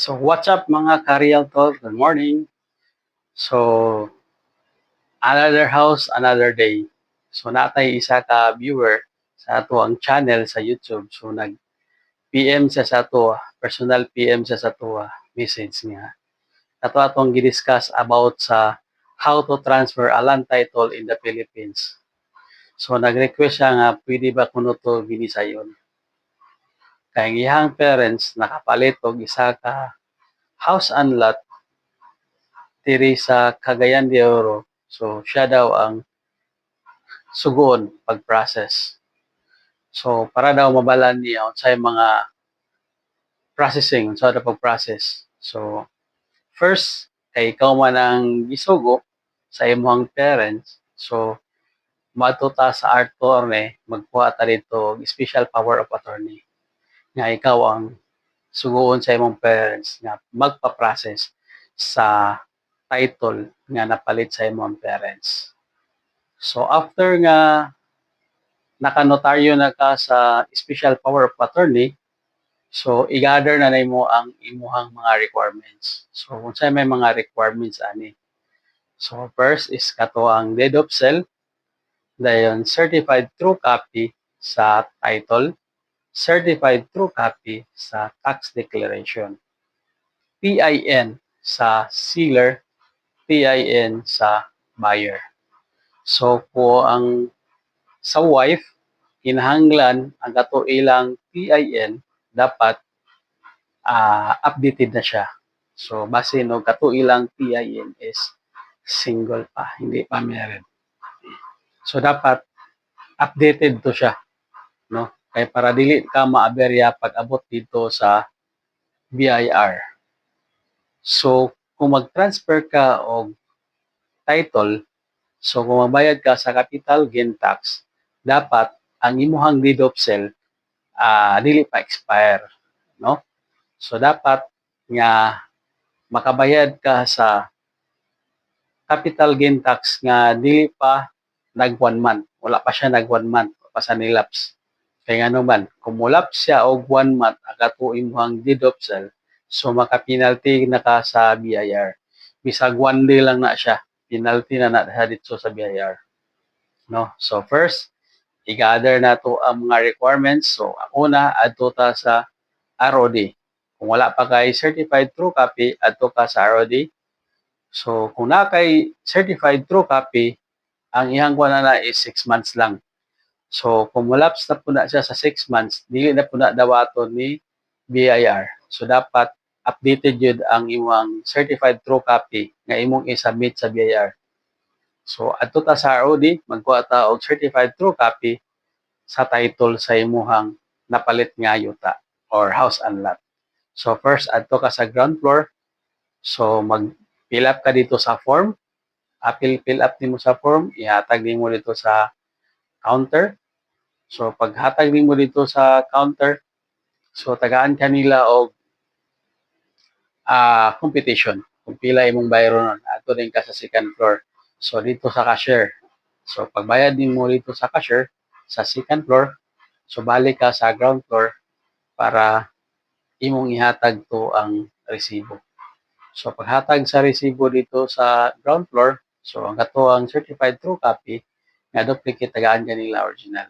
So what's up mga ka-realtor? Good morning. So another house, another day. So natay isa ka viewer sa ato ang channel sa YouTube. So nag-PM siya sa ato, personal PM siya sa ato message niya. Ato atong gidiscuss about sa how to transfer a land title in the Philippines. So nag-request siya nga pwede ba kuno to ginisayon. Kay ang iyang parents nakapalit og isa ka house and lot diri sa Cagayan de Oro. So, siya daw ang sugon pag-process. So, para daw mabalan niya sa mga processing, sa pag-process. So, first, kay ikaw man ang gisugo sa imong parents. So, matuta sa attorney, magkuha ta dito special power of attorney. Nga ikaw ang sugoon sa imong parents nga magpa-process sa title nga napalit sa imong parents. So after nga nakanotaryo na ka sa special power of attorney, so i-gather na nimo ang imuhang mga requirements. So unsa may mga requirements ani? So first is kato ang deed of sale, dayon certified true copy sa title, certified true copy sa tax declaration, PIN sa seller, PIN sa buyer. So po ang sa wife, kinahanglan ang kato ilang PIN dapat updated na siya. So base no kato ilang PIN is single pa, hindi pa married. So dapat updated to siya, no? Kay para dili ka maaberya pag abot dito sa BIR. So kung mag-transfer ka og title, so kung magbayad ka sa capital gain tax, dapat ang imuhang deed of sale dili pa expire, no? So dapat nga makabayad ka sa capital gain tax nga dili pa nag 1 month. Wala pa siya nag 1 month pa sa nilapse. Kaya nga naman, kung mulapse siya og 1 month agato imuhang deed of sale, so maka-penalty na ka sa BIR. Bisag 1 day lang na siya, penalty na siya dito sa BIR. No? So first, i-gather na to ang mga requirements. So una, adto ta sa ROD. Kung wala pa kay certified true copy, adto ka sa ROD. So kung na kay certified true copy, ang ihang kuha na is 6 months lang. So kung mulapse na po na siya sa 6 months, dili na po na dawaton ni BIR. So dapat updated yun ang imong certified true copy nga imong i-submit sa BIR. So adto ta sa ROD, magkuha ta og certified true copy sa title sa imuhang napalit nga yuta or house and lot. So first adto ka sa ground floor. So mag-fill up ka dito sa form. Fill up nimo sa form, ihatag nimo dito sa counter. So paghatag nimo dito sa counter, so tagaan kanila og competition kung pila imong bayron ato din ka sa second floor. So dito sa cashier. So pagbayad nimo dito sa cashier sa second floor, so balik ka sa ground floor para imong ihatag to ang resibo. So paghatag sa resibo dito sa ground floor, so ang kato ang certified true copy nga duplicate tagaan kanila original.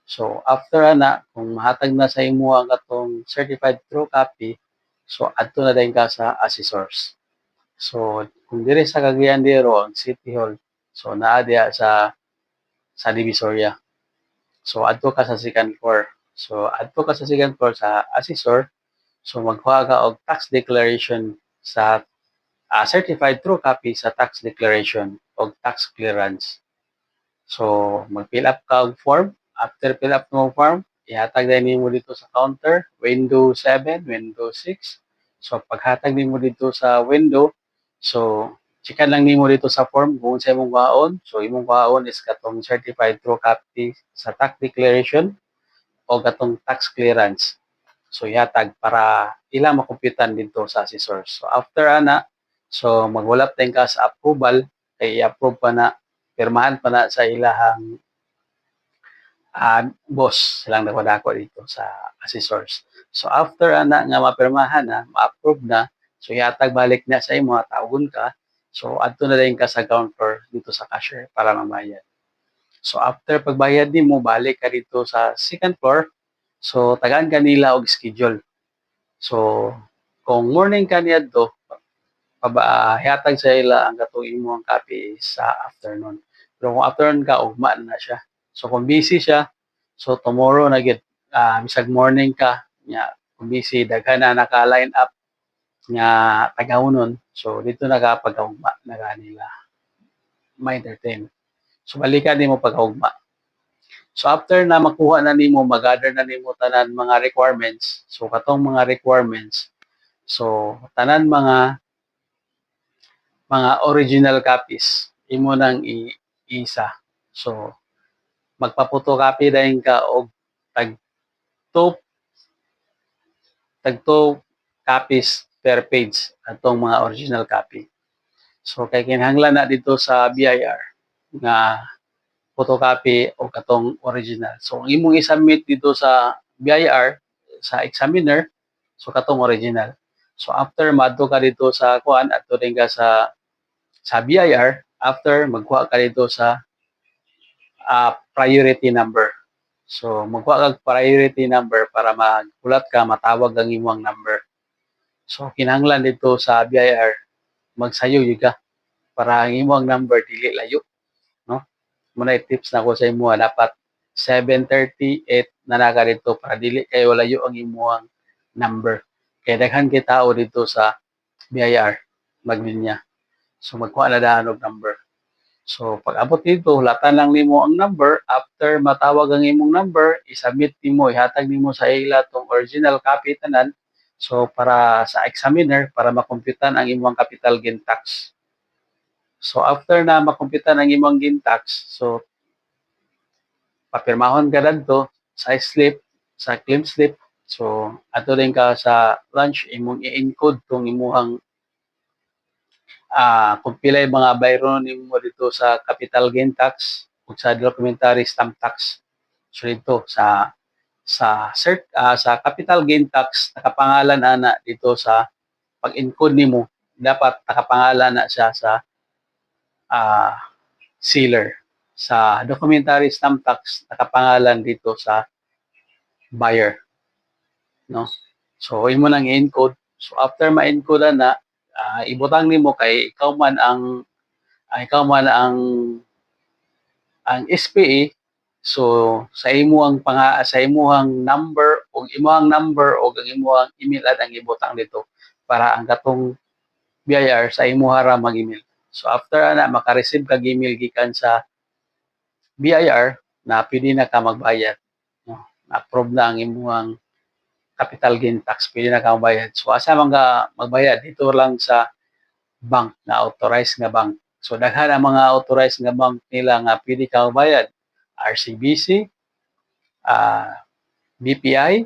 So after na kung mahatag na sa imo ang katong certified true copy, so adto na din ka sa assessors. So kung dire sa Cagayan de Oro ang City Hall, so naa diha sa Divisoria. So adto ka sa second floor. So adto ka sa second floor sa assessor. So magkuha ka og tax declaration sa certified true copy sa tax declaration og tax clearance. So mag-fill up ka og form. After fill up mo form, ihatag din nimo dito sa counter, window 7, window 6. So paghatag nimo dito sa window, so checkan lang nimo dito sa form kung sa imong kaon. So imong kaon is katong certified true copy sa tax declaration o katong tax clearance. So ihatag para ilang makumputan dito sa assessors. So after ana, so magwalap din ka sa approval, kay i-approve pa na, pirmahan pa na sa ilahang boss silang nagpadako dito sa assessors. So after ana nga mapirmahan na, ma-approve na, so ihatag balik na sa imo, tawgon ka. So adto na dayon ka sa counter dito sa cashier para mabayad. So after pagbayad nimo, balik ka dito sa second floor. So tagaan ka nila og schedule. So kung morning ka niadto, hihatag sa ila ang katong imong copy sa afternoon. Pero kung afternoon ka, ugma na siya. So kung busy siya, so tomorrow na gid, bisag morning ka, nya kung busy, daghan na naka-line up nga tagahunon. So dito na ka pagkaugma na kanila ma-entertain. So balikan nimo pagkaugma. So after na makuha na nimo, mag-gather na nimo tanan mga requirements. So katong mga requirements, so tanan mga original copies imo nang isa. So magpa-photocopy dayon ka og tag 2 copies per page atong mga original copy. So kay kinahanglan na dito sa BIR nga photocopy o katong original. So ang imong i-submit dito sa BIR sa examiner, so katong original. So after madto ka dito sa kuan, adto din ka sa BIR, after magkuha ka dito sa priority number. So magkuha kag priority number para magulat ka, matawag ang imong number. So kinahanglan dito sa BIR magsayo gyud ka para ang imong number dili layo, no? Muna tips na ko sa imo, dapat 7:38 na naka dito para dili kayo layo ang imong number. Kay daghan kay tao dito sa BIR maglinya. So magkuha na daan og number. So pag abot dito, hulatan lang nimo ang number. After matawag ang imong number, i-submit nimo, ihatag nimo sa ila tong original copy tanan. So para sa examiner, para makomputan ang imong capital gain tax. So after na makomputan ang imong gain tax, so papirmahon ka dadto sa slip, sa claim slip. So ato din ka sa lunch, imong i-encode tong imong kung pila yung mga bayro nimo dito sa capital gain tax ug sa documentary stamp tax. So dito sa capital gain tax nakapangalan ana dito sa pag-encode nimo, dapat nakapangalan na siya sa uh, sealer. Sa documentary stamp tax nakapangalan dito sa buyer, no? So imo nang i-encode. So after ma-encode na, ibutang nimo kay ikaw man ang SPA. So sa imuhang number o imuhang number o ang imuhang email at ang ibutang dito para ang katong BIR sa imuha ra mag-email. So after ana maka-receive kag email gikan sa BIR na pwede na ka magbayad, no? Na-approve na ang imuhang capital gain tax, pwede na ka magbayad. So asa man ka magbayad dito lang sa bank na authorized nga bank. So daghan ang mga authorized nga bank nila nga pwede ka magbayad. RCBC, BPI,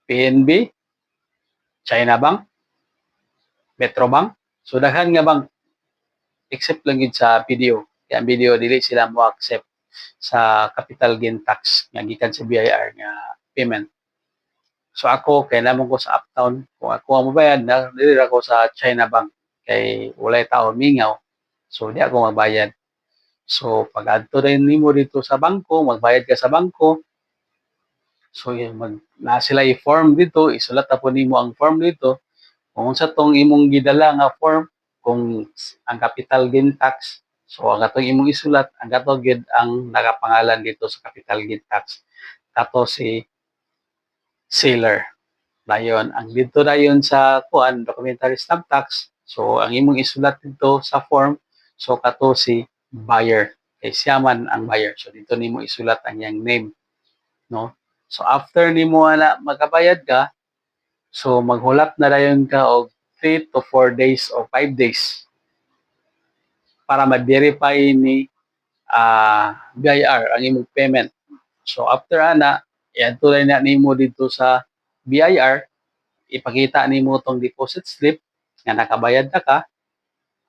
PNB, China Bank, Metro Bank. So daghan nga bank except lang gid sa BDO. Kaya ang BDO dili sila mo accept sa capital gain tax nga gikan sa BIR nga payment. So ako kay namon ko sa Uptown, kung ako ang mabayad na dili ako sa China Bank kay walay tao mingaw. So di ako magbayad. So pag adto rin nimo dito sa bangko, magbayad ka sa bangko. So na sila i-form dito, isulat na po nimo ang form dito. Kung sa tong imong gidala nga form, kung ang capital gain tax, so ang atong imong isulat, ang kato gid ang nakapangalan dito sa capital gain tax. Kato si seller. Dayon, ang dito dayon sa kuan documentary stamp tax, so ang imong isulat dito sa form, so kato si buyer. Kay siya man ang buyer. So dito nimo isulat ang iyang name, no? So after nimo ana magkabayad ka, so maghulat na dayon ka og 3 to 4 days or 5 days para ma-verify ni BIR ang imong payment. So after ana, iadto na nimo dito sa BIR, ipakita nimo tong deposit slip nga nakabayad na ka.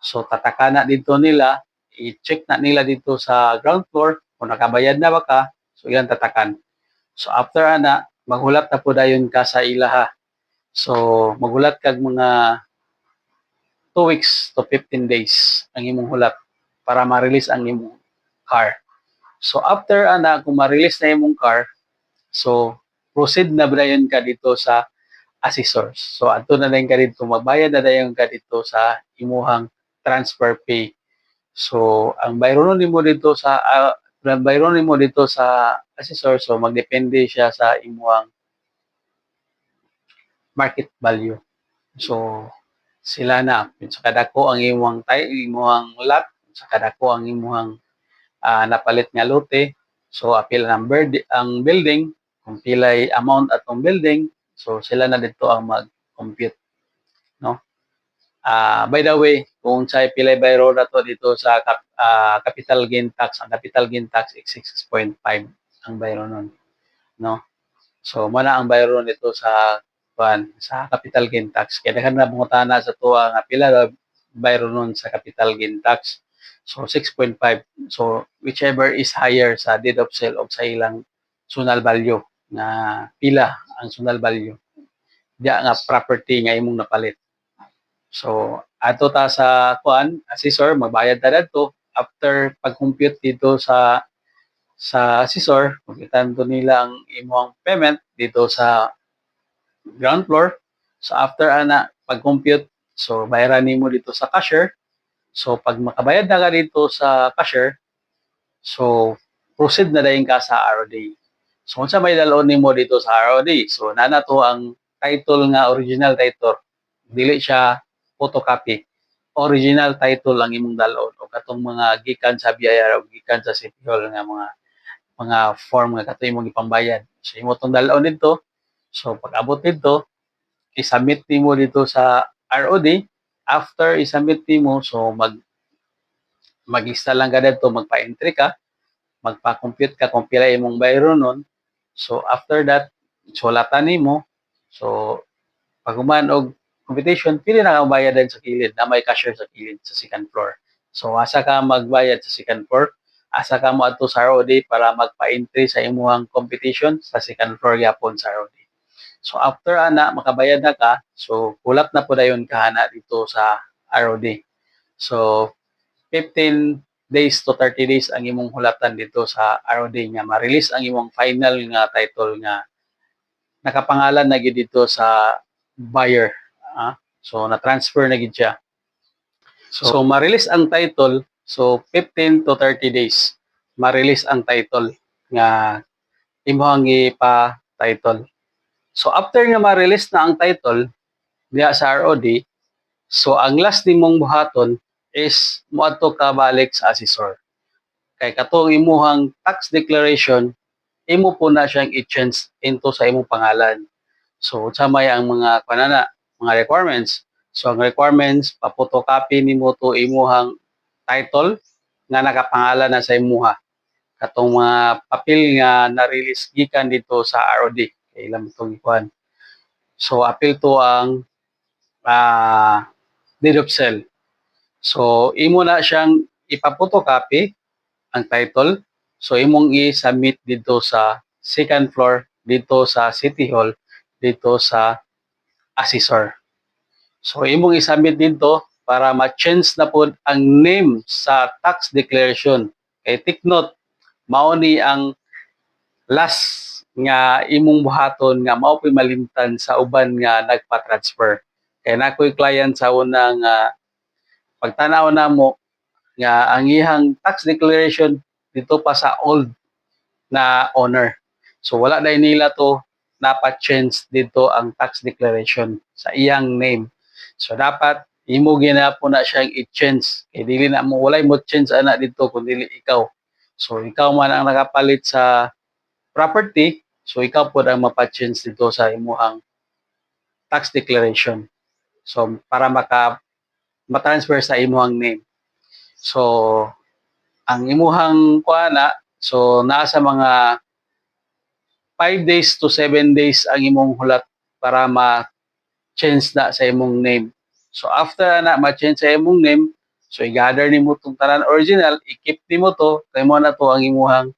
So tataka na dito nila, i-check na nila dito sa ground floor kung nakabayad na ba ka. So yan tatakan. So after ana, maghulat na po dayon ka sa ilaha. So maghulat kag mga 2 weeks to 15 days ang imong hulat para ma-release ang imong car. So after ana, kung ma-release na imong car, so proceed na dayon ka dito sa assessors. So adto na dayon ka dito, magbayad na dayon ka dito sa imuhang transfer pay. So ang bayron nimo dito sa bayron nimo dito sa assessor, so magdepende siya sa imuhang market value. So sila na sa kadako ang imuhang lot, sa kadako ang imuhang napalit nga lote. So apil ang building, kung pilay amount atong building, so sila na dito ang mag-compute, no? By the way, kung sa pilay bayro na to dito sa capital gain tax, ang capital gain tax is 6.5 ang bayro nun, no? So mana ang bayro nito sa capital gain tax. Kaya daghan na mangutana sa tuwa nga pila bayro nun sa capital gain tax. So 6.5. So whichever is higher sa deed of sale of sa ilang zonal value na pila ang zonal value diya nga property nga imong napalit. So ato ta sa assessor, magbayad ta dadto after pag-compute dito sa assessor, makitaan to nila ang imong payment dito sa ground floor. So after ana pag-compute, so bayaran nimo dito sa cashier. So pag makabayad na ka dito sa cashier, so proceed na dayon ka sa ROD. So unsa may dalon nimo dito sa ROD? So nana to ang title nga original title. Dili siya photocopy. Original title lang imong dalon o katong mga gikan sa BIR o gikan sa City Hall nga mga form nga kato imong ipambayad. So imo tong dalon dito. So pag abot dito, i-submit nimo dito sa ROD. After i-submit nimo, so maglista lang ka dito, magpa-entry ka, magpa-compute ka kung pila imong bayro nun. So after that, sulatan nimo. So pag human og computation, pili na ka bayad din sa kilid, na may cashier sa kilid sa second floor. So asa ka magbayad sa second floor, asa ka mo adto sa ROD para magpa-entry sa imuhang competition sa second floor gyapon sa ROD. So after ana makabayad na ka, so kulat na po dayon kahana dito sa ROD. So 15 days to 30 days ang imong hulatan dito sa ROD nga ma-release ang imong final nga title nga nakapangalan na gid dito sa buyer. So na-transfer na gid siya. So ma-release ang title, so 15 to 30 days ma-release ang title nga imong ipa-title. So after nga ma-release na ang title diya sa ROD, so ang last nimong buhaton is moadto ka balik sa assessor. Kay katong imuhang tax declaration, imo po na siyang i-change into sa imong pangalan. So sa may ang mga mga requirements. So ang requirements, pa-photocopy nimo to imuhang title nga nakapangalan na sa imuha. Katong mga papel nga na-release gikan dito sa ROD. Kay ilang itong ikuan. So apil to ang deed of sale. So imo na siyang ipa-photocopy ang title. So imong i-submit dito sa second floor, dito sa City Hall, dito sa assessor. So imong i-submit dito para ma-change na po ang name sa tax declaration. Kay take note, mao ni ang last nga imong buhaton nga mao po'y malimtan sa uban nga nagpa-transfer. Kay nakoy client sa unang pagtanaw na mo nga ang ihang tax declaration dito pa sa old na owner. So wala dai nila to napa-change dito ang tax declaration sa iyang name. So dapat imo ginapon na siyang i-change. Kay dili na mo walay mo change ana dito kun dili ikaw. So ikaw man ang nakapalit sa property, so ikaw po ang mapa-change dito sa imuhang tax declaration. So para ma-transfer sa imuhang name. So ang imuhang kuana, so nasa mga 5 days to 7 days ang imong hulat para ma-change na sa imong name. So after na ma-change sa imong name, so i-gather nimo tong tanan original, i-keep nimo to, kay mo na to ang imuhang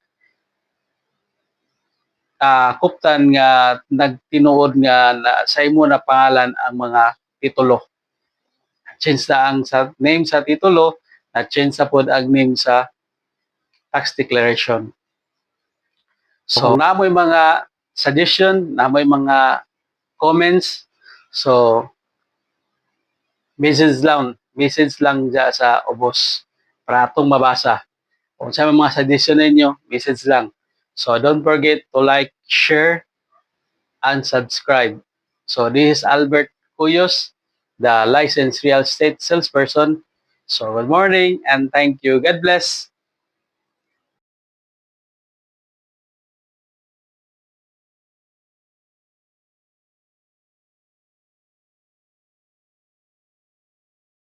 kuptan nga nagtinuod nga na sa imo na pangalan ang mga titulo. Change na ang sa name sa titulo, na change sa pod ang name sa tax declaration. So, namoy mga suggestion, namoy mga comments. So, message lang dyan sa ubos para atong mabasa. Kung sa mga suggestion ninyo, message lang. So, don't forget to like, share, and subscribe. So, this is Albert Cuyos, the licensed real estate salesperson. So, good morning and thank you. God bless.